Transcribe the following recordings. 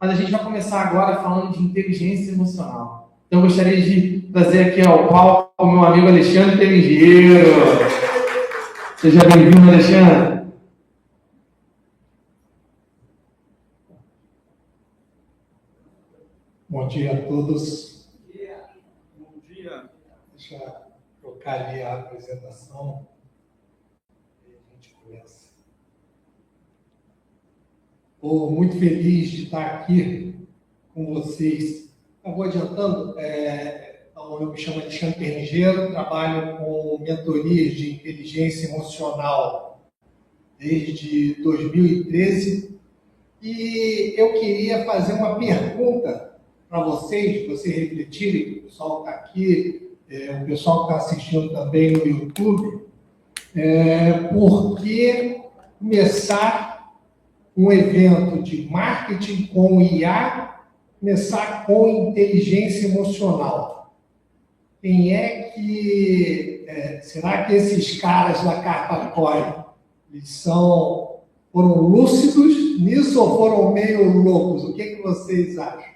mas a gente vai começar agora falando de inteligência emocional. Então, eu gostaria de trazer aqui ao palco o meu amigo Alexandre Telingeiro. Seja bem-vindo, Alexandre. Bom dia a todos. Bom dia. Deixa eu trocar ali a apresentação e a gente começa. Estou muito feliz de estar aqui com vocês. Eu vou adiantando, então eu me chamo Alexandre Telingeiro, trabalho com mentorias de inteligência emocional desde 2013 e eu queria fazer uma pergunta para vocês refletirem, o pessoal está aqui, o pessoal que está assistindo também no YouTube, por que começar um evento de marketing com IA, começar com inteligência emocional? Quem é que... será que esses caras da Carpacói, eles foram lúcidos nisso ou foram meio loucos? O que vocês acham?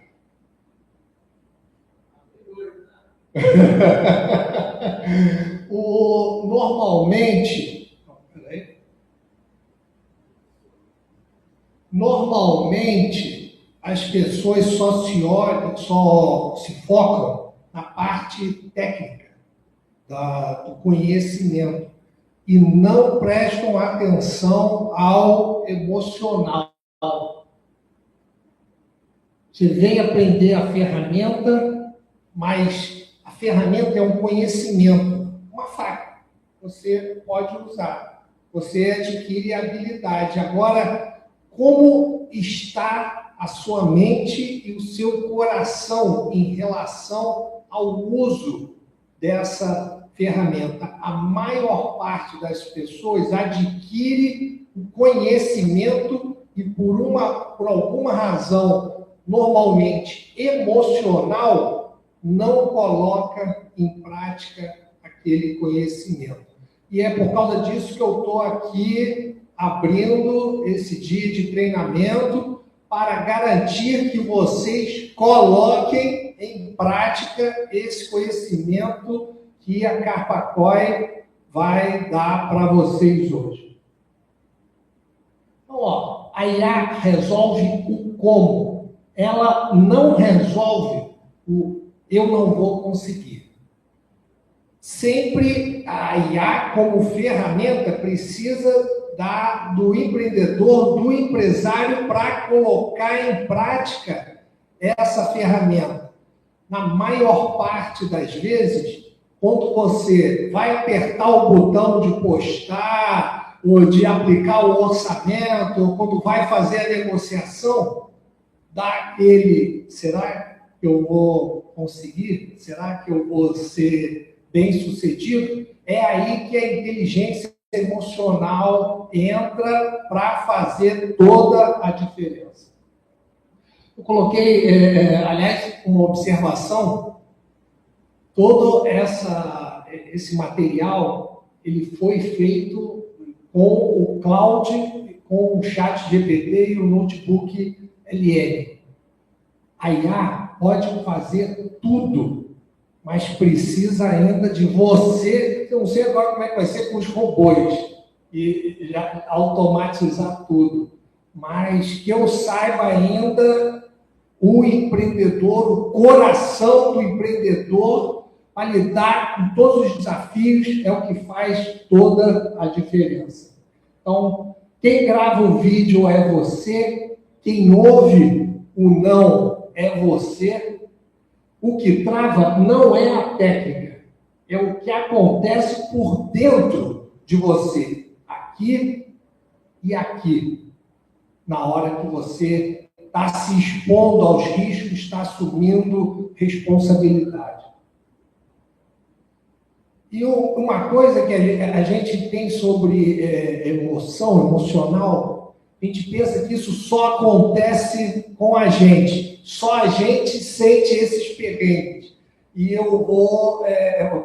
Normalmente as pessoas só se focam na parte técnica do conhecimento e não prestam atenção ao emocional. Você vem aprender a ferramenta, mas a ferramenta é um conhecimento, uma faca. Você pode usar, você adquire habilidade. Agora, como está a sua mente e o seu coração em relação ao uso dessa ferramenta? A maior parte das pessoas adquire o conhecimento e por alguma razão, normalmente emocional, não coloca em prática aquele conhecimento. E é por causa disso que eu estou aqui abrindo esse dia de treinamento para garantir que vocês coloquem em prática esse conhecimento que a Carpacói vai dar para vocês hoje. Então, a IA resolve o como. Ela não resolve o eu não vou conseguir. Sempre a IA, como ferramenta, precisa do empreendedor, do empresário, para colocar em prática essa ferramenta. Na maior parte das vezes, quando você vai apertar o botão de postar, ou de aplicar o orçamento, ou quando vai fazer a negociação, será que eu vou conseguir? Será que eu vou ser bem-sucedido? É aí que a inteligência emocional entra para fazer toda a diferença. Eu coloquei, aliás, uma observação, todo esse material ele foi feito com o cloud, com o chat GPT e o notebook LM. A IA pode fazer tudo, mas precisa ainda de você. Eu não sei agora como é que vai ser com os robôs e já automatizar tudo, mas que eu saiba ainda o empreendedor, o coração do empreendedor, para lidar com todos os desafios, é o que faz toda a diferença. Então, quem grava o vídeo é você, quem ouve o não é você. O que trava não é a técnica, é o que acontece por dentro de você, aqui e aqui, na hora que você está se expondo aos riscos, está assumindo responsabilidade. E uma coisa que a gente tem sobre emocional, a gente pensa que isso só acontece com a gente, só a gente sente esses perrengues. E eu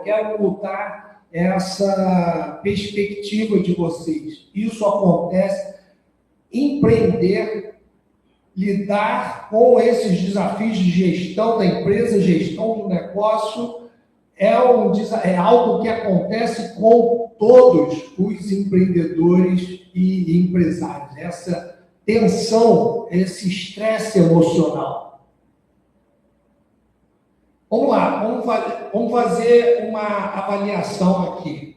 quero mudar essa perspectiva de vocês. Isso acontece, empreender lidar com esses desafios de gestão da empresa, gestão do negócio, é algo que acontece com todos os empreendedores e empresários. Essa tensão, esse estresse emocional. Vamos lá, vamos fazer uma avaliação aqui.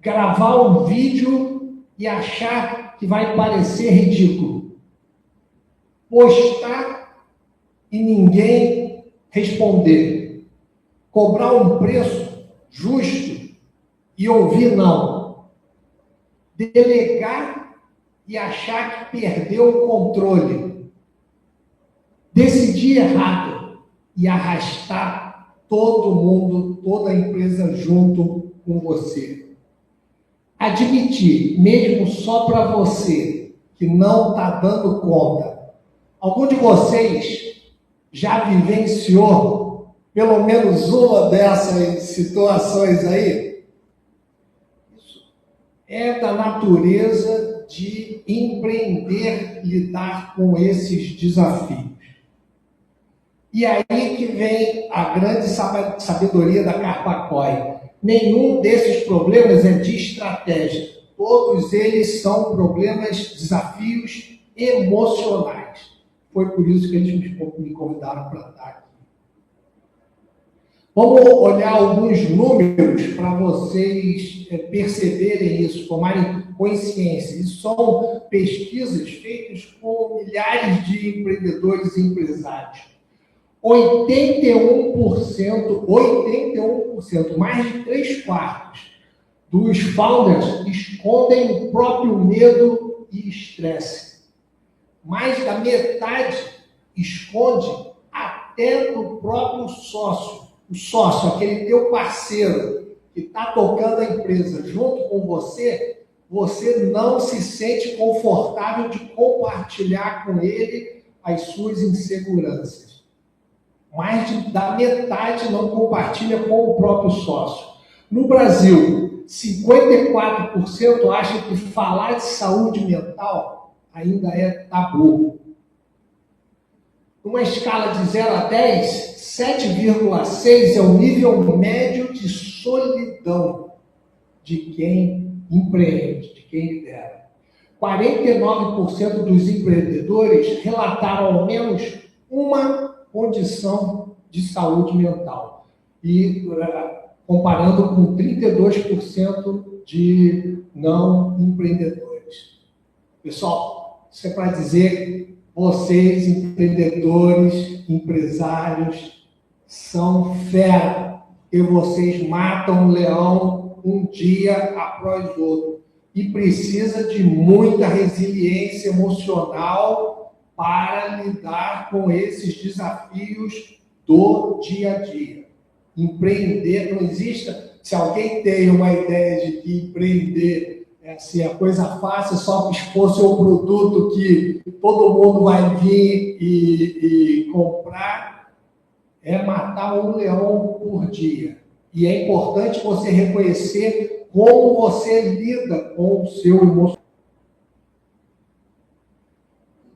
Gravar um vídeo e achar que vai parecer ridículo. Postar e ninguém responder. Cobrar um preço justo e ouvir não. Delegar e achar que perdeu o controle. Decidir errado e arrastar todo mundo, toda a empresa junto com você. Admitir, mesmo só para você, que não está dando conta. Algum de vocês já vivenciou pelo menos uma dessas situações aí? Isso é da natureza de empreender, lidar com esses desafios. E aí que vem a grande sabedoria da Carpacói. Nenhum desses problemas é de estratégia. Todos eles são problemas, desafios emocionais. Foi por isso que eles me convidaram para estar aqui. Vamos olhar alguns números para vocês perceberem isso, tomarem consciência. Isso são pesquisas feitas com milhares de empreendedores e empresários. 81%, mais de 3/4 dos founders escondem o próprio medo e estresse. Mais da metade esconde até do próprio sócio. O sócio, aquele teu parceiro que está tocando a empresa junto com você, você não se sente confortável de compartilhar com ele as suas inseguranças. Mais da metade não compartilha com o próprio sócio. No Brasil, 54% acham que falar de saúde mental ainda é tabu. Numa escala de 0 a 10, 7,6 é o nível médio de solidão de quem empreende, de quem lidera. 49% dos empreendedores relataram ao menos uma condição de saúde mental. E comparando com 32% de não empreendedores. Pessoal, isso é para dizer, vocês, empreendedores, empresários, são fera, e vocês matam o leão um dia após o outro. E precisa de muita resiliência emocional para lidar com esses desafios do dia a dia. Empreender não existe. Se alguém tem uma ideia de que empreender é assim, a coisa fácil, só expor seu produto que todo mundo vai vir e comprar, é matar um leão por dia. E é importante você reconhecer como você lida com o seu emocional.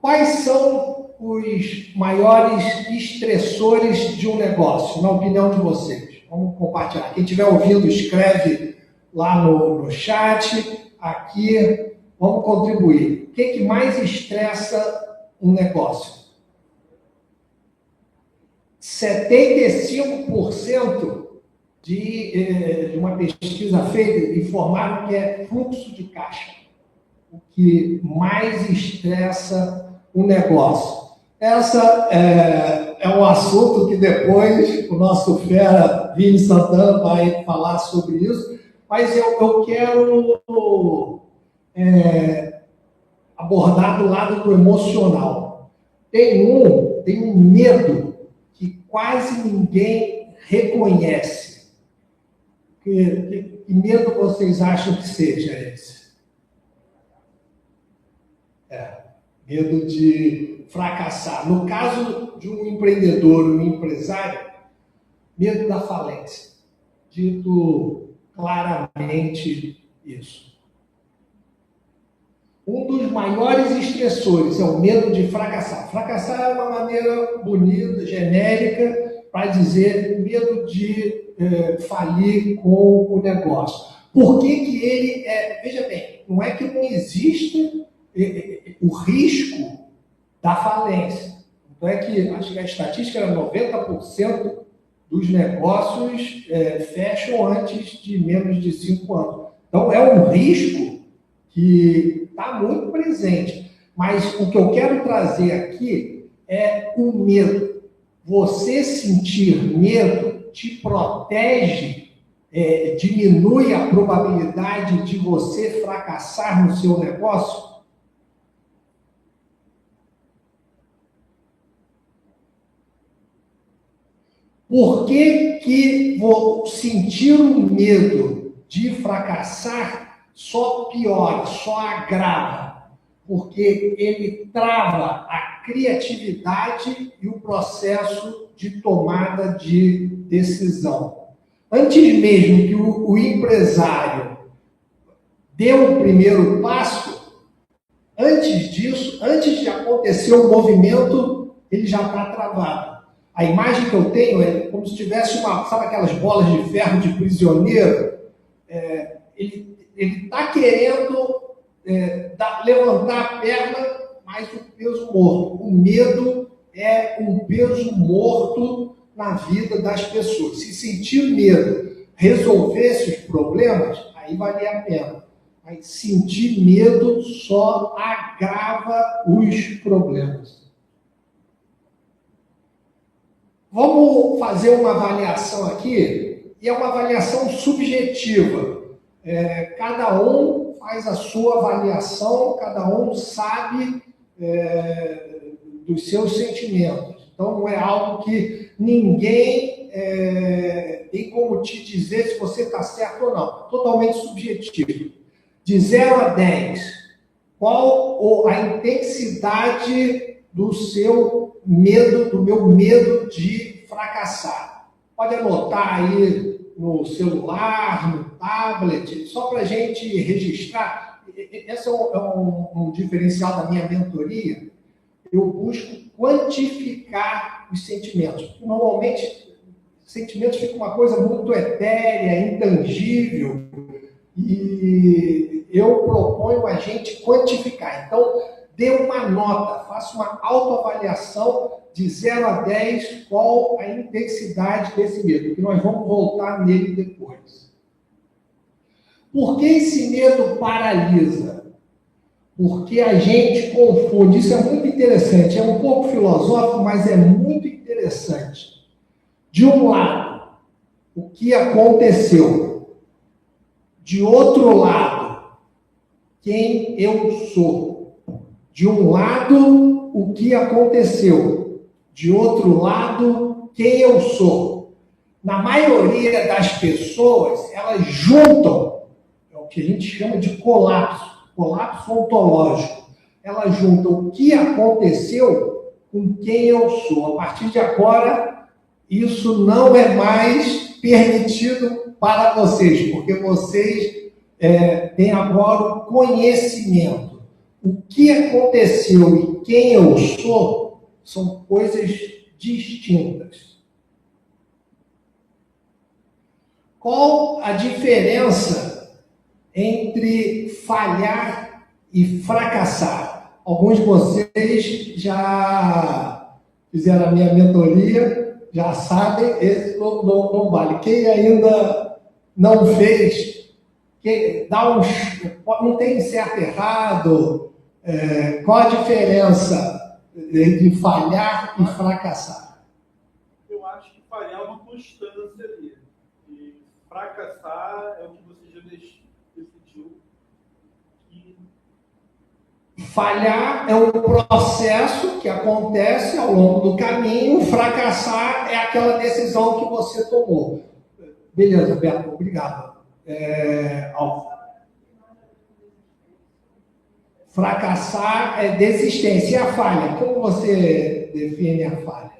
Quais são os maiores estressores de um negócio, na opinião de vocês? Vamos compartilhar. Quem estiver ouvindo, escreve lá no chat. Aqui, vamos contribuir. O que mais estressa um negócio? 75% de uma pesquisa feita informaram que é fluxo de caixa. O que mais estressa um negócio. Essa é um assunto que depois o nosso fera Vini Santana vai falar sobre isso, mas eu quero abordar do lado do emocional. Tem um medo que quase ninguém reconhece. Que medo vocês acham que seja esse? Medo de fracassar. No caso de um empreendedor, um empresário, medo da falência. Dito claramente isso. Um dos maiores estressores é o medo de fracassar. Fracassar é uma maneira bonita, genérica, para dizer medo de falir com o negócio. Por que ele veja bem, não é que não existe o risco da falência. Então é que, acho que a estatística era 90% dos negócios fecham antes de menos de 5 anos. Então é um risco que está muito presente. Mas o que eu quero trazer aqui é o medo. Você sentir medo te protege, diminui a probabilidade de você fracassar no seu negócio? Por que vou sentir um medo de fracassar só piora, só agrava? Porque ele trava a criatividade e o processo de tomada de decisão. Antes mesmo que o empresário dê o primeiro passo, antes disso, antes de acontecer o movimento, ele já está travado. A imagem que eu tenho é como se tivesse sabe aquelas bolas de ferro de prisioneiro? Ele está querendo levantar a perna, mas o peso morto. O medo é um peso morto na vida das pessoas. Se sentir medo resolvesse os problemas, aí valia a pena. Mas sentir medo só agrava os problemas. Vamos fazer uma avaliação aqui, e é uma avaliação subjetiva. Cada um faz a sua avaliação, cada um sabe dos seus sentimentos. Então, não é algo que ninguém tem como te dizer se você está certo ou não. Totalmente subjetivo. De 0 a 10, qual a intensidade do seu medo, do meu medo de fracassar? Pode anotar aí no celular, no tablet, só para a gente registrar. Esse é um diferencial da minha mentoria. Eu busco quantificar os sentimentos. Normalmente, sentimentos ficam uma coisa muito etérea, intangível, e eu proponho a gente quantificar. Então, dê uma nota, faça uma autoavaliação de 0 a 10, qual a intensidade desse medo, que nós vamos voltar nele depois. Por que esse medo paralisa? Porque a gente confunde, isso é muito interessante, é um pouco filosófico, mas é muito interessante. De um lado, o que aconteceu. De outro lado, quem eu sou. De um lado, o que aconteceu. De outro lado, quem eu sou. Na maioria das pessoas, elas juntam, é o que a gente chama de colapso ontológico. Elas juntam o que aconteceu com quem eu sou. A partir de agora, isso não é mais permitido para vocês, porque vocês têm agora o conhecimento. O que aconteceu e quem eu sou são coisas distintas. Qual a diferença entre falhar e fracassar? Alguns de vocês já fizeram a minha mentoria, já sabem, esse não vale. Quem ainda não fez, não tem certo e errado. Qual a diferença entre falhar e fracassar? Eu acho que falhar é uma constância ali. E fracassar é o que você já decidiu. Falhar é um processo que acontece ao longo do caminho, fracassar é aquela decisão que você tomou. Beleza, Beto, obrigado. Fracassar é desistência. E a falha? Como você define a falha?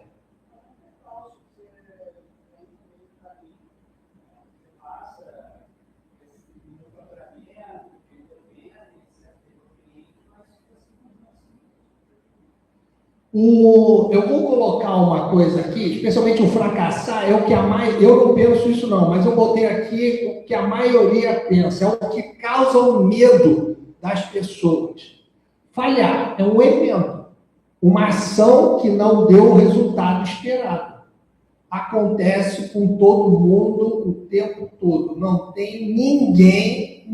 Eu vou colocar uma coisa aqui, especialmente o fracassar, é o que eu não penso isso não, mas eu botei aqui o que a maioria pensa, é o que causa o medo das pessoas. Falhar é um evento, uma ação que não deu o resultado esperado. Acontece com todo mundo o tempo todo. Não tem ninguém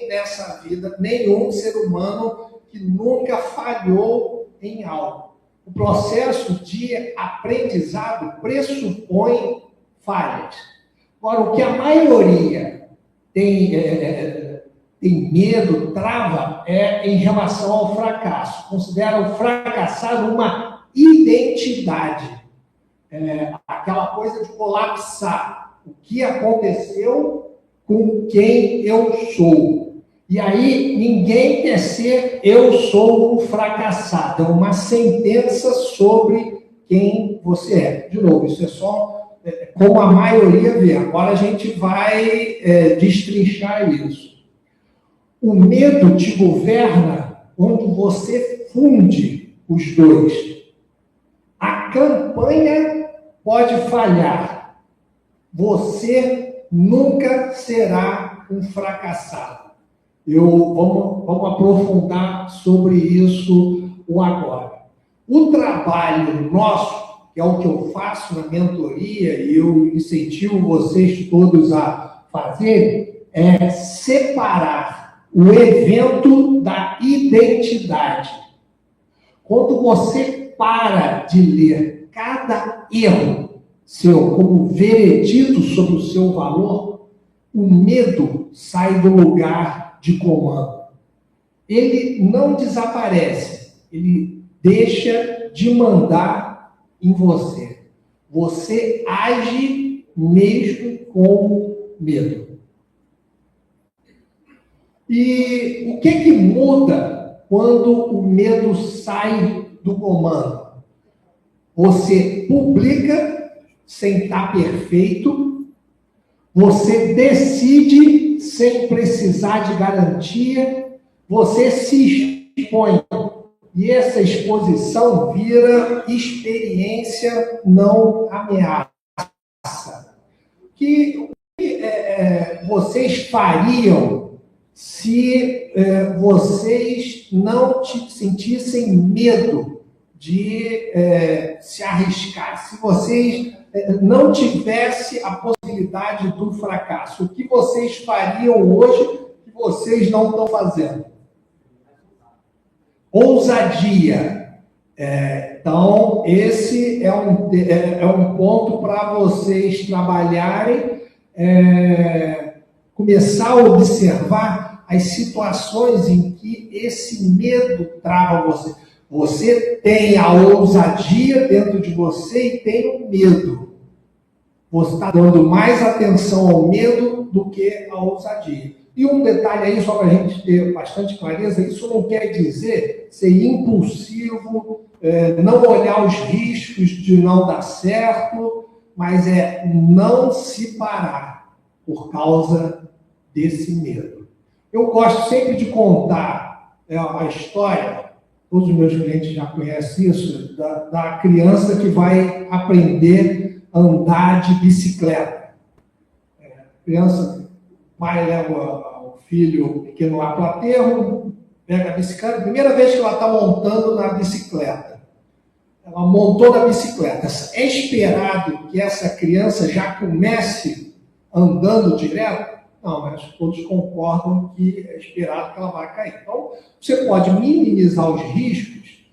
nessa vida, nenhum ser humano que nunca falhou em algo. O processo de aprendizado pressupõe falhas. Agora, o que a maioria tem medo, trava, é em relação ao fracasso. Considera o fracassado uma identidade. Aquela coisa de colapsar. O que aconteceu com quem eu sou. E aí, ninguém quer ser eu sou um fracassado. É uma sentença sobre quem você é. De novo, isso é só como a maioria vê. Agora a gente vai destrinchar isso. O medo te governa quando você funde os dois. A campanha pode falhar. Você nunca será um fracassado. Vamos aprofundar sobre isso agora. O trabalho nosso, que é o que eu faço na mentoria, e eu incentivo vocês todos a fazerem, é separar o evento da identidade. Quando você para de ler cada erro seu como veredito sobre o seu valor, o medo sai do lugar de comando. Ele não desaparece, ele deixa de mandar em você. Você age mesmo com medo. E o que muda quando o medo sai do comando? Você publica sem estar perfeito, você decide sem precisar de garantia, você se expõe. E essa exposição vira experiência, não ameaça. O que vocês fariam se vocês não sentissem medo de se arriscar, se vocês não tivessem a possibilidade do fracasso? O que vocês fariam hoje que vocês não estão fazendo? Ousadia. Então, esse é um ponto para vocês trabalharem, começar a observar as situações em que esse medo trava você. Você tem a ousadia dentro de você e tem o medo. Você está dando mais atenção ao medo do que à ousadia. E um detalhe aí, só para a gente ter bastante clareza, isso não quer dizer ser impulsivo, não olhar os riscos de não dar certo, mas não se parar por causa desse medo. Eu gosto sempre de contar a história, todos os meus clientes já conhecem isso, da criança que vai aprender a andar de bicicleta. Criança, o pai leva o filho pequeno lá para o aterro, pega a bicicleta, primeira vez que ela está montando na bicicleta. Ela montou na bicicleta. É esperado que essa criança já comece andando direto? Não, mas todos concordam que é esperado que ela vai cair. Então, você pode minimizar os riscos,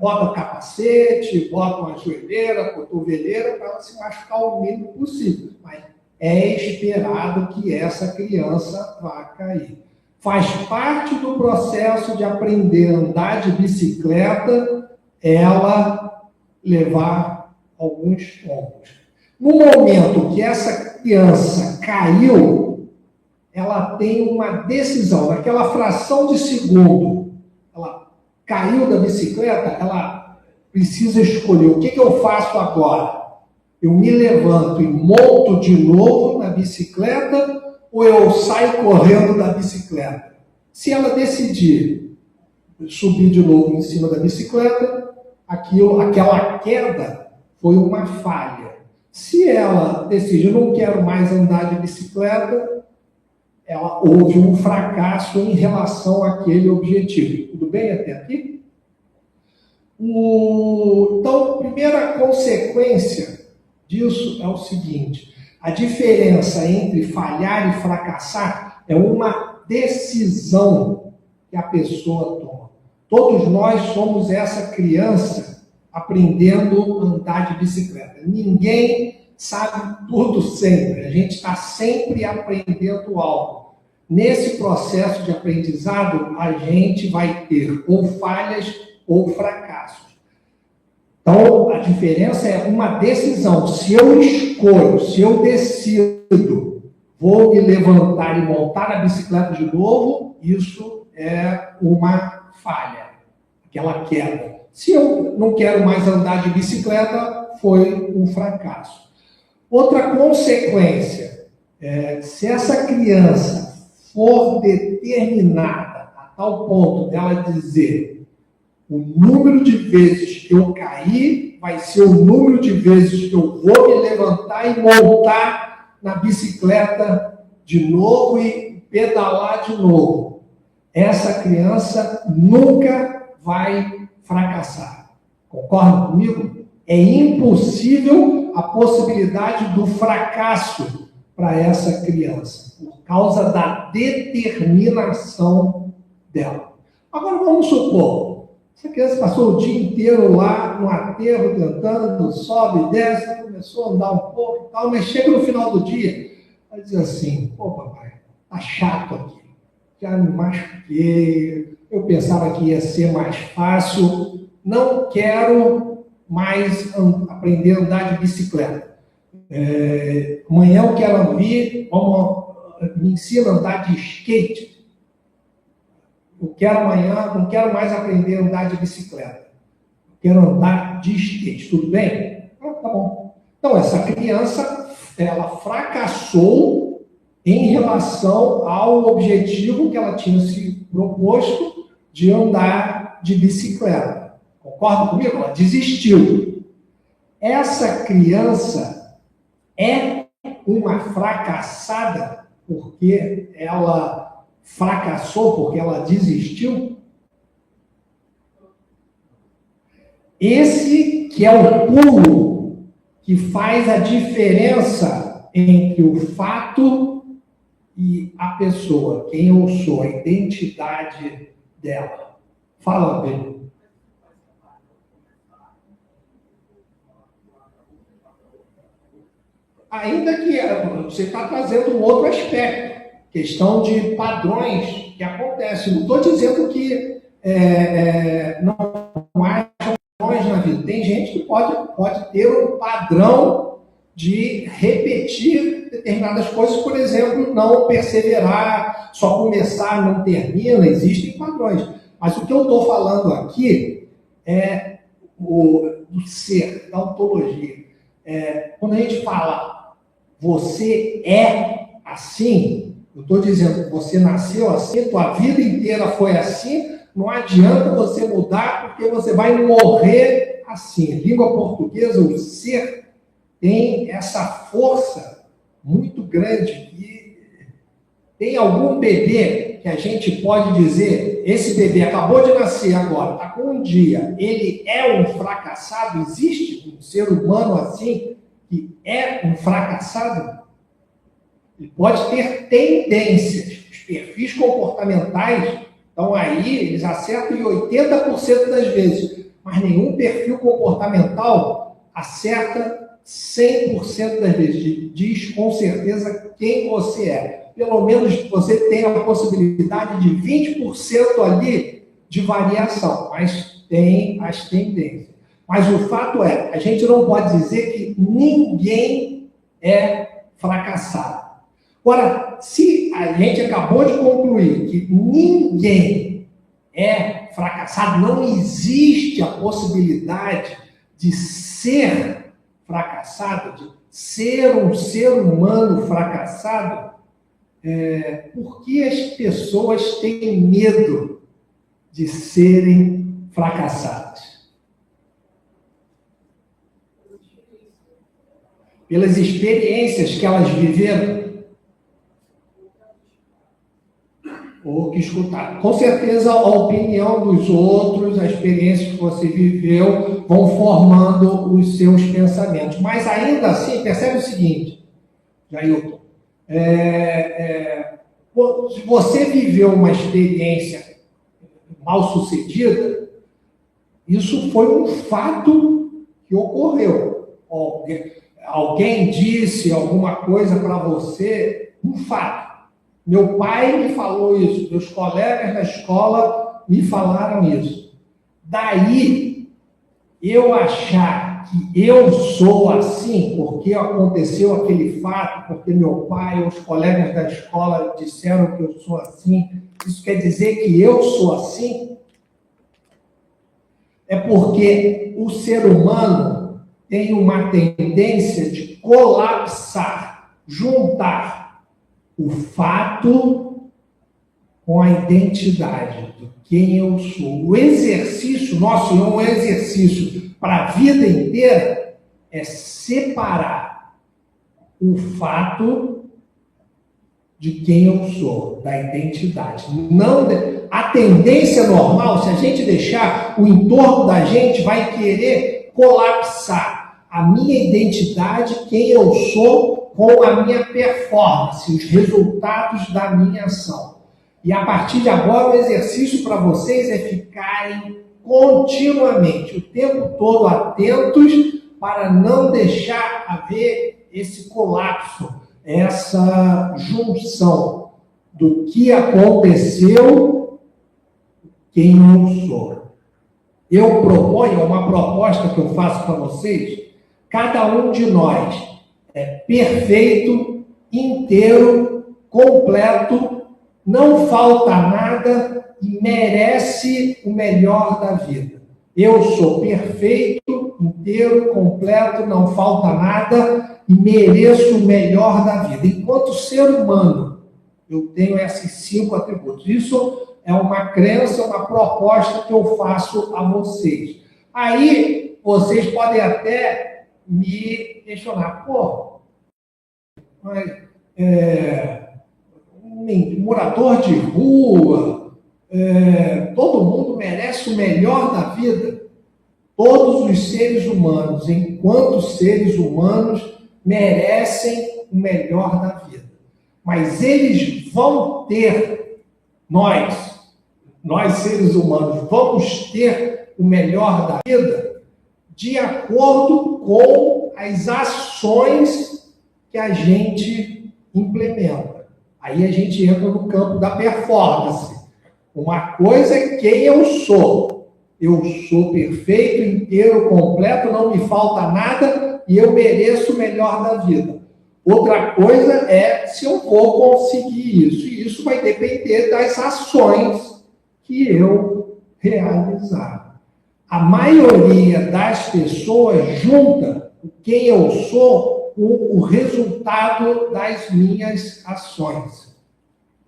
bota capacete, bota uma joelheira, cotoveleira, para ela se machucar o mínimo possível. Mas é esperado que essa criança vá cair. Faz parte do processo de aprender a andar de bicicleta, ela levar alguns tombos. No momento que essa criança caiu, ela tem uma decisão. Naquela fração de segundo, ela caiu da bicicleta, ela precisa escolher o que eu faço agora. Eu me levanto e monto de novo na bicicleta ou eu saio correndo da bicicleta? Se ela decidir subir de novo em cima da bicicleta, aquela queda foi uma falha. Se ela decide, eu não quero mais andar de bicicleta, houve um fracasso em relação àquele objetivo. Tudo bem até aqui? Então, a primeira consequência disso é o seguinte: a diferença entre falhar e fracassar é uma decisão que a pessoa toma. Todos nós somos essa criança aprendendo a andar de bicicleta. Ninguém sabe tudo sempre. A gente está sempre aprendendo algo. Nesse processo de aprendizado, a gente vai ter ou falhas ou fracassos. Então, a diferença é uma decisão. Se eu escolho, se eu decido, vou me levantar e montar a bicicleta de novo, isso é uma falha, aquela queda. Se eu não quero mais andar de bicicleta, foi um fracasso. Outra consequência, se essa criança for determinada a tal ponto dela dizer: o número de vezes que eu cair vai ser o número de vezes que eu vou me levantar e montar na bicicleta de novo e pedalar de novo. Essa criança nunca vai fracassar. Concorda comigo? É impossível a possibilidade do fracasso para essa criança, por causa da determinação dela. Agora vamos supor, essa criança passou o dia inteiro lá no aterro, tentando, sobe, desce, começou a andar um pouco e tal, mas chega no final do dia, vai dizer assim: pô, papai, tá chato aqui, já me machuquei, eu pensava que ia ser mais fácil, não quero mais aprender a andar de bicicleta. Amanhã eu quero vir, me ensina a andar de skate. Eu quero amanhã, não quero mais aprender a andar de bicicleta. Eu quero andar de skate, tudo bem? Tá bom. Então, essa criança, ela fracassou em relação ao objetivo que ela tinha se proposto de andar de bicicleta. Concorda comigo? Ela desistiu. Essa criança é uma fracassada porque ela fracassou, porque ela desistiu? Esse que é o pulo que faz a diferença entre o fato e a pessoa, quem eu sou, a identidade dela. Fala, Pedro. Ainda que você está trazendo um outro aspecto, questão de padrões que acontecem. Não estou dizendo que não há padrões na vida. Tem gente que pode ter um padrão de repetir determinadas coisas, por exemplo, não perseverar, só começar, não termina, existem padrões. Mas o que eu estou falando aqui é do ser, da ontologia. Quando a gente fala você é assim, eu estou dizendo que você nasceu assim, tua vida inteira foi assim, não adianta você mudar porque você vai morrer assim. Língua portuguesa, o ser tem essa força muito grande e tem algum bebê que a gente pode dizer, esse bebê acabou de nascer agora, está com um dia, ele é um fracassado? Existe um ser humano assim que é um fracassado? Ele pode ter tendências, os perfis comportamentais estão aí, eles acertam em 80% das vezes, mas nenhum perfil comportamental acerta 100% das vezes, diz com certeza quem você é. Pelo menos você tem a possibilidade de 20% ali de variação, mas tem as tendências. Mas o fato é, a gente não pode dizer que ninguém é fracassado. Agora, se a gente acabou de concluir que ninguém é fracassado, não existe a possibilidade de ser fracassado, de ser um ser humano fracassado, por que as pessoas têm medo de serem fracassadas. Pelas experiências que elas viveram, ou que escutaram. Com certeza, a opinião dos outros, a experiência que você viveu, vão formando os seus pensamentos. Mas, ainda assim, percebe o seguinte, Jailton, se você viveu uma experiência mal sucedida, isso foi um fato que ocorreu. Alguém disse alguma coisa para você, um fato. Meu pai me falou isso, meus colegas da escola me falaram isso. Daí, eu achar que eu sou assim, porque aconteceu aquele fato, porque meu pai ou os colegas da escola disseram que eu sou assim, isso quer dizer que eu sou assim? É porque o ser humano tem uma tendência de colapsar, juntar o fato com a identidade de quem eu sou. O exercício nosso, é um exercício para a vida inteira, é separar o fato de quem eu sou, da identidade. Não, a tendência normal, se a gente deixar, o entorno da gente vai querer colapsar a minha identidade, quem eu sou, com a minha performance, os resultados da minha ação. E a partir de agora, o exercício para vocês é ficarem continuamente, o tempo todo atentos, para não deixar haver esse colapso, essa junção do que aconteceu, quem eu sou. Eu proponho uma proposta que eu faço para vocês, cada um de nós é perfeito, inteiro, completo, não falta nada e merece o melhor da vida. Eu sou perfeito, inteiro, completo, não falta nada e mereço o melhor da vida. Enquanto ser humano, eu tenho esses 5 atributos. Isso é uma crença, uma proposta que eu faço a vocês. Aí, vocês podem até me questionar, mas morador de rua, todo mundo merece o melhor da vida. Todos os seres humanos, enquanto seres humanos, merecem o melhor da vida. Mas eles vão ter, nós seres humanos, vamos ter o melhor da vida de acordo com as ações que a gente implementa. Aí a gente entra no campo da performance. Uma coisa é quem eu sou. Eu sou perfeito, inteiro, completo, não me falta nada e eu mereço o melhor da vida. Outra coisa é se eu vou conseguir isso. E isso vai depender das ações que eu realizar. A maioria das pessoas junta quem eu sou com o resultado das minhas ações.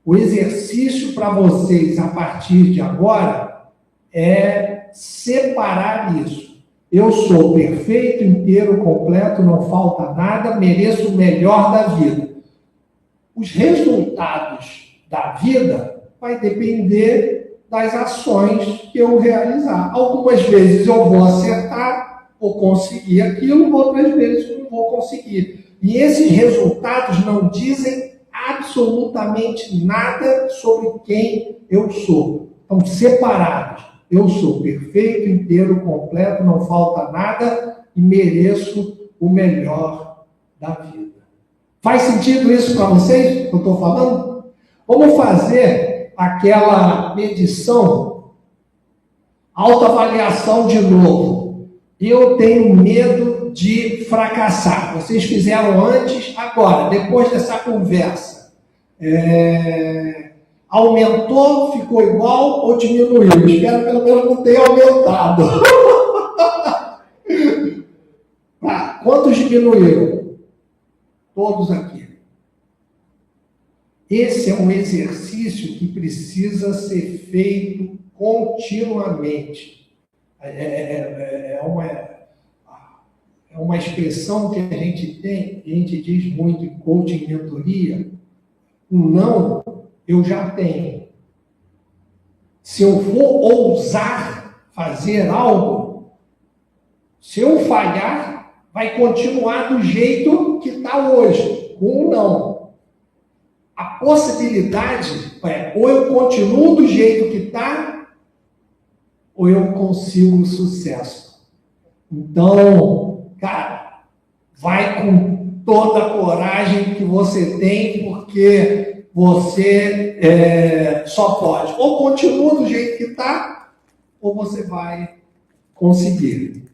O exercício para vocês, a partir de agora, é separar isso. Eu sou perfeito, inteiro, completo, não falta nada, mereço o melhor da vida. Os resultados da vida vai depender das ações que eu realizar. Algumas vezes eu vou acertar, vou conseguir aquilo, outras vezes não vou conseguir. E esses resultados não dizem absolutamente nada sobre quem eu sou. Estão separados. Eu sou perfeito, inteiro, completo, não falta nada e mereço o melhor da vida. Faz sentido isso para vocês, que eu estou falando? Vamos fazer aquela medição, autoavaliação de novo. Eu tenho medo de fracassar. Vocês fizeram antes, agora, depois dessa conversa. Aumentou, ficou igual ou diminuiu? Espero pelo menos não tenha aumentado. Quantos diminuíram? Todos aqui. Esse é um exercício que precisa ser feito continuamente. É uma expressão que a gente tem, a gente diz muito em coaching e mentoria, o não eu já tenho. Se eu for ousar fazer algo, se eu falhar, vai continuar do jeito que está hoje, com o não. A possibilidade é, ou eu continuo do jeito que está, ou eu consigo sucesso. Então, cara, vai com toda a coragem que você tem, porque você só pode. Ou continua do jeito que está, ou você vai conseguir.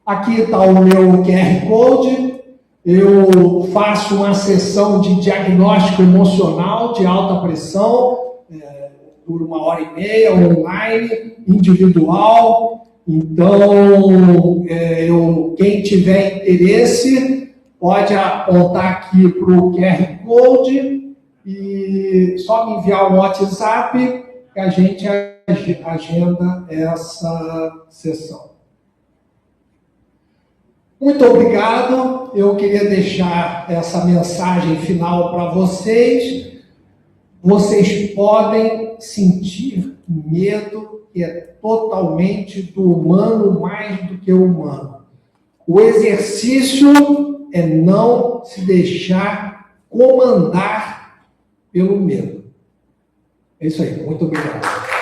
Aqui está o meu QR Code. Eu faço uma sessão de diagnóstico emocional de alta pressão, por 1h30, online, individual. Então, quem tiver interesse, pode apontar aqui para o QR Code e só me enviar um WhatsApp que a gente agenda essa sessão. Muito obrigado. Eu queria deixar essa mensagem final para vocês. Vocês podem sentir medo, que é totalmente do humano mais do que o humano. O exercício é não se deixar comandar pelo medo. É isso aí. Muito obrigado.